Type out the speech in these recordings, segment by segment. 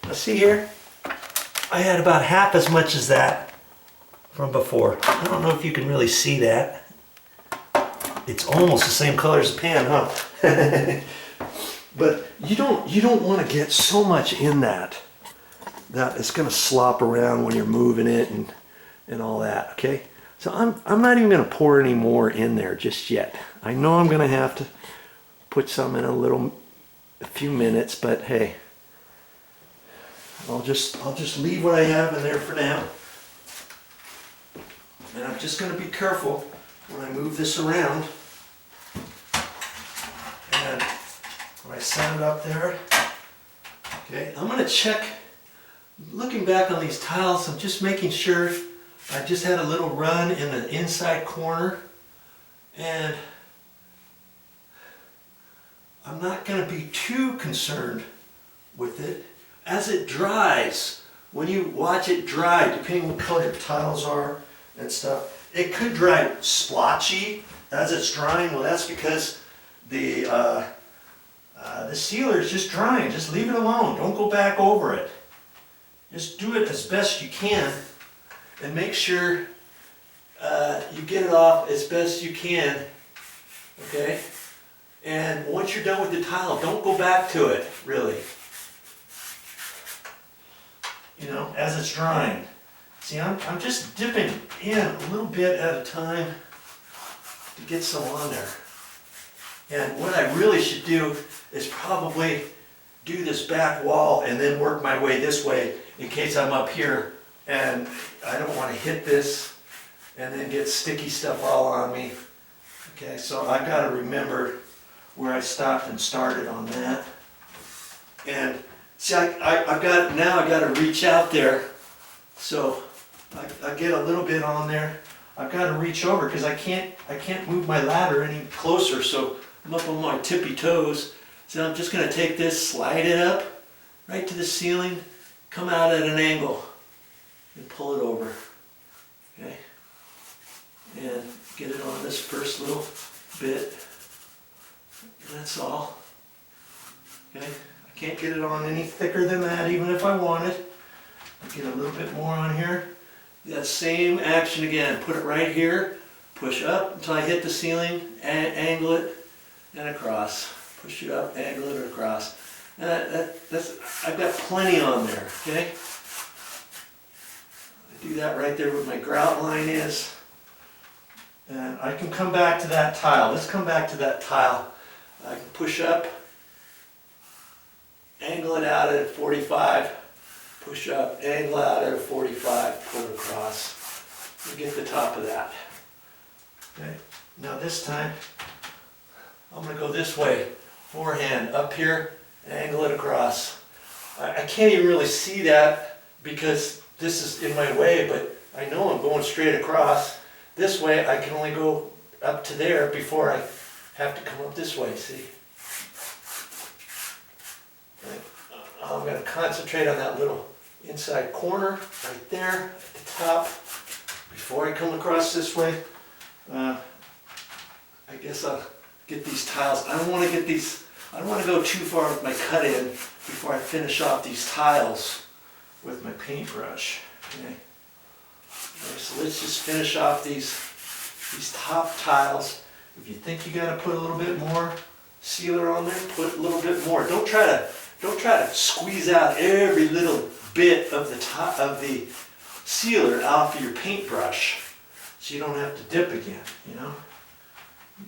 Now see here, I had about half as much as that from before. I don't know if you can really see that. It's almost the same color as the pan, huh? But you don't want to get so much in that it's going to slop around when you're moving it and all that, okay? So I'm not even going to pour any more in there just yet. I know I'm going to have to put some in a few minutes, but hey, I'll just leave what I have in there for now. And I'm just going to be careful when I move this around. And when I set it up there, okay, I'm going to check. Looking back on these tiles, I'm just making sure I just had a little run in the inside corner, and I'm not going to be too concerned with it. As it dries, when you watch it dry, depending on what color your tiles are and stuff, it could dry splotchy as it's drying. Well, that's because the sealer is just drying. Just leave it alone. Don't go back over it. Just do it as best you can and make sure you get it off as best you can, okay? And once you're done with the tile, don't go back to it, really. You know, as it's drying. See, I'm just dipping in a little bit at a time to get some on there. And what I really should do is probably do this back wall and then work my way this way in case I'm up here and I don't want to hit this and then get sticky stuff all on me. Okay, so I've got to remember where I stopped and started on that. And see, I've got to reach out there, so I get a little bit on there. I've got to reach over because I can't move my ladder any closer, so I'm up on my tippy toes. So I'm just going to take this, slide it up right to the ceiling, come out at an angle, and pull it over. Okay, and get it on this first little bit. And that's all. Okay, I can't get it on any thicker than that, even if I wanted. I get a little bit more on here. That same action again. Put it right here. Push up until I hit the ceiling. Angle it and across. Push it up, angle it across. And I've got plenty on there. Okay. I do that right there where my grout line is. And I can come back to that tile. Let's come back to that tile. I can push up, angle it out at 45, push up, angle out at 45, pull it across. You get the top of that. Okay. Now this time, I'm going to go this way. Forehand up here, angle it across. I can't even really see that because this is in my way, but I know I'm going straight across. This way I can only go up to there before I have to come up this way, see? I'm going to concentrate on that little inside corner right there at the top before I come across this way. I guess I'll get these tiles. I don't want to go too far with my cut in before I finish off these tiles with my paintbrush. Okay. So let's just finish off these top tiles. If you think you got to put a little bit more sealer on there, put a little bit more. Don't try to squeeze out every little bit of the top of the sealer off of your paintbrush, so you don't have to dip again. You know,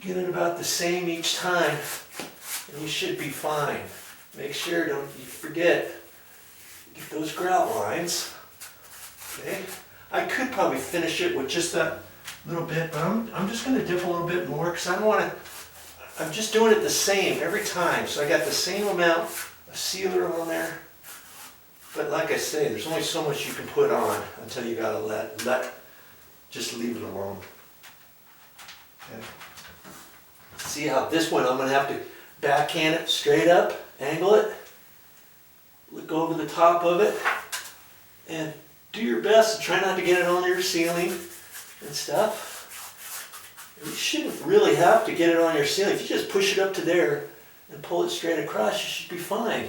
get it about the same each time, and you should be fine. Make sure don't you forget get those grout lines. Okay, I could probably finish it with just that little bit, but I'm just going to dip a little bit more because I don't want to. I'm just doing it the same every time, so I got the same amount of sealer on there. But like I say, there's only so much you can put on until you gotta just leave it alone. Okay. See how this one I'm gonna have to backhand it straight up, angle it, look over the top of it, and do your best to try not to get it on your ceiling and stuff. You shouldn't really have to get it on your ceiling. If you just push it up to there and pull it straight across, you should be fine.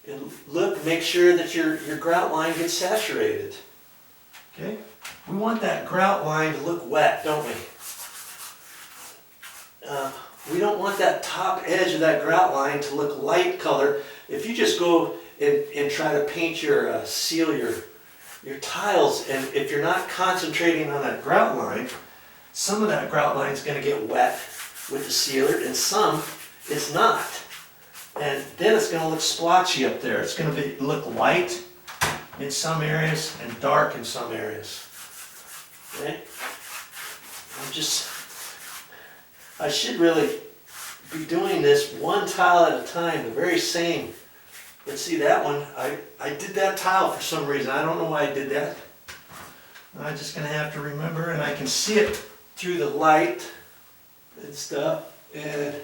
And look, make sure that your grout line gets saturated. Okay? We want that grout line to look wet, don't we? We don't want that top edge of that grout line to look light color. If you just go and try to paint seal your tiles, and if you're not concentrating on that grout line, some of that grout line is going to get wet with the sealer, and some is not. And then it's going to look splotchy up there. It's going to look light in some areas and dark in some areas. Okay? I should really be doing this one tile at a time, the very same. Let's see that one. I did that tile for some reason. I don't know why I did that. I'm just going to have to remember, and I can see it through the light and stuff. And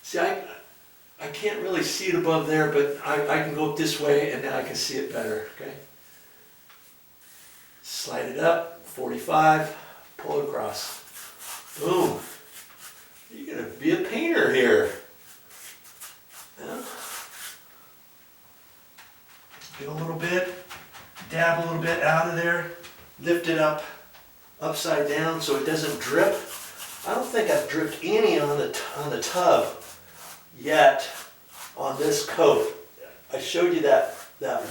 see, I can't really see it above there, but I can go up this way and now I can see it better. Okay. Slide it up, 45, pull it across. Boom. You're going to be a painter here. Yeah. Get a little bit, dab a little bit out of there, lift it up upside down so it doesn't drip. I don't think I've dripped any on the tub yet on this coat. I showed you that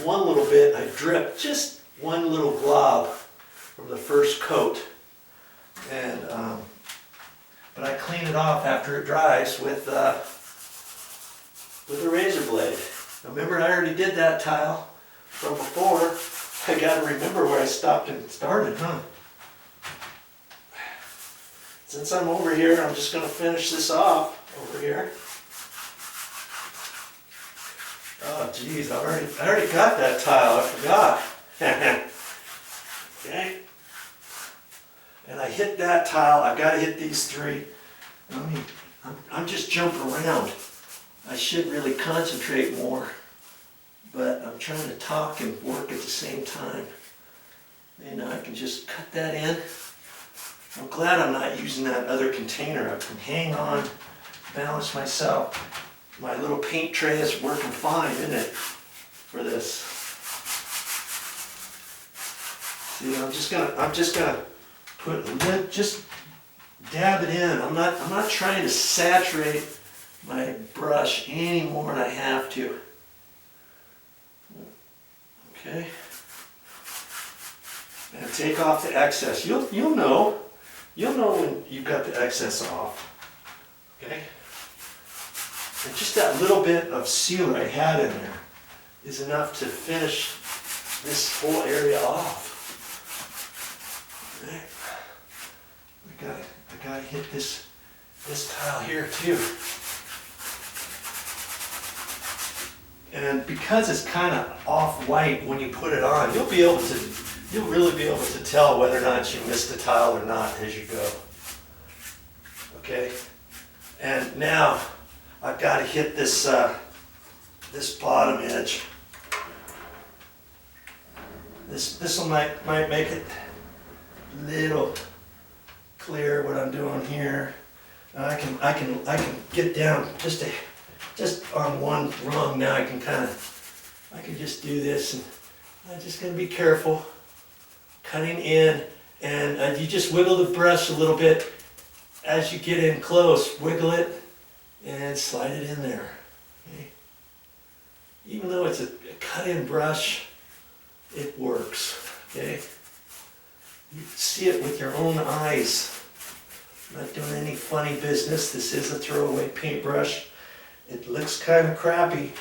one little bit. I dripped just one little glob from the first coat, and but I clean it off after it dries with a razor blade. Now remember, I already did that tile from before. I got to remember where I stopped and started, huh? Since I'm over here, I'm just going to finish this off over here. Oh, geez, I already got that tile. I forgot. Okay. And I hit that tile. I've got to hit these three. I mean, I'm just jumping around. I should really concentrate more, but I'm trying to talk and work at the same time. And I can just cut that in. I'm glad I'm not using that other container. I can hang on, balance myself. My little paint tray is working fine, isn't it, for this? See, I'm just gonna put just dab it in. I'm not trying to saturate my brush any more than I have to. Okay. And take off the excess. You'll know when you've got the excess off. Okay. And just that little bit of sealer I had in there is enough to finish this whole area off. Okay. I gotta hit this tile here too. And because it's kind of off-white when you put it on, you'll really be able to tell whether or not you missed a tile or not as you go. Okay? And now I've got to hit this this bottom edge. This might make it a little clear what I'm doing here. I can get down just on one rung. Now I can just do this, and I'm just going to be careful cutting in, and you just wiggle the brush a little bit as you get in close. Wiggle it and slide it in there. Okay? Even though it's a cut-in brush, it works. Okay? You see it with your own eyes. I'm not doing any funny business. This is a throwaway paintbrush. It looks kind of crappy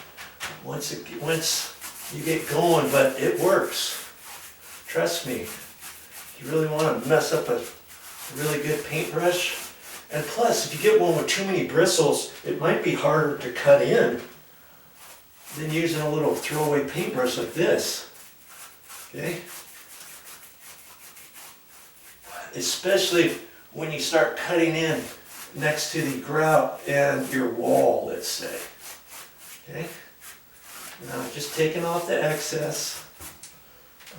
once you get going, but it works. Trust me. You really want to mess up a really good paintbrush. And plus, if you get one with too many bristles, it might be harder to cut in than using a little throwaway paintbrush like this. Okay? Especially when you start cutting in next to the grout and your wall, let's say. Okay? Now just taking off the excess.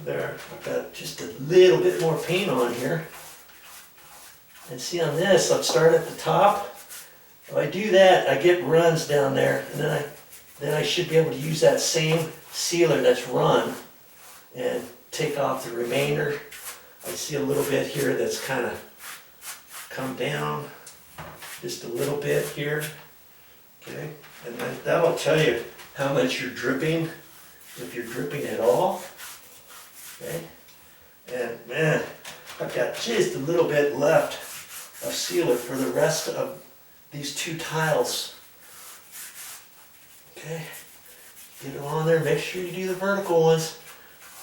There, I've got just a little bit more paint on here. And see on this, I'll start at the top. If I do that, I get runs down there, and then then I should be able to use that same sealer that's run and take off the remainder. I see a little bit here that's kind of come down just a little bit here. Okay, and then that'll tell you how much you're dripping, if you're dripping at all. Okay, and man, I've got just a little bit left of sealer for the rest of these two tiles. Okay, get it on there, make sure you do the vertical ones.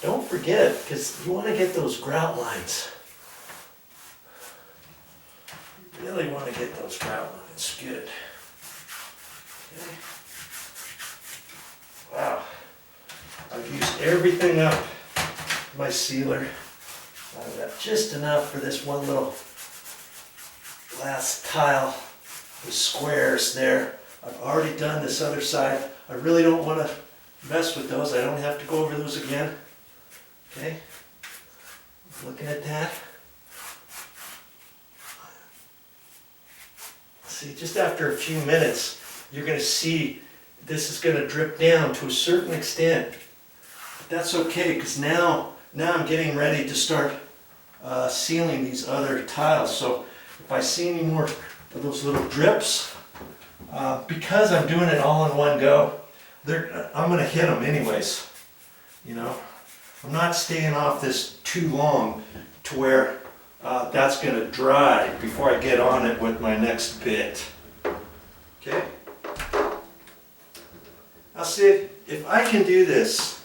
Don't forget, because you want to get those grout lines. You really want to get those grout lines good. Okay. Wow, I've used everything up, my sealer. I've got just enough for this one little last tile, the squares there. I've already done this other side. I really don't want to mess with those. I don't have to go over those again. Okay, looking at that. See, just after a few minutes, you're going to see this is going to drip down to a certain extent. But that's okay, because now I'm getting ready to start sealing these other tiles. So if I see any more of those little drips, because I'm doing it all in one go, I'm going to hit them anyways. You know, I'm not staying off this too long to where that's going to dry before I get on it with my next bit. Okay? Now see, if I can do this,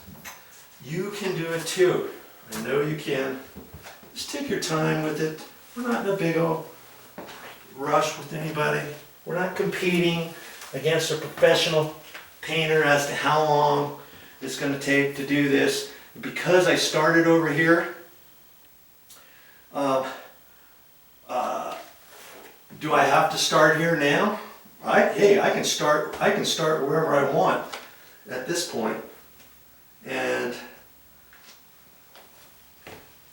you can do it too. I know you can. Just take your time with it. We're not in a big old rush with anybody. We're not competing against a professional painter as to how long it's going to take to do this. Because I started over here, do I have to start here now? Hey, I can start wherever I want at this point. And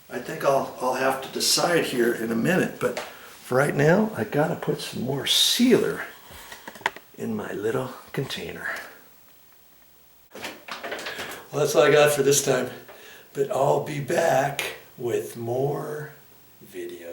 I think I'll have to decide here in a minute, but for right now, I gotta put some more sealer in my little container. Well, that's all I got for this time, but I'll be back with more videos.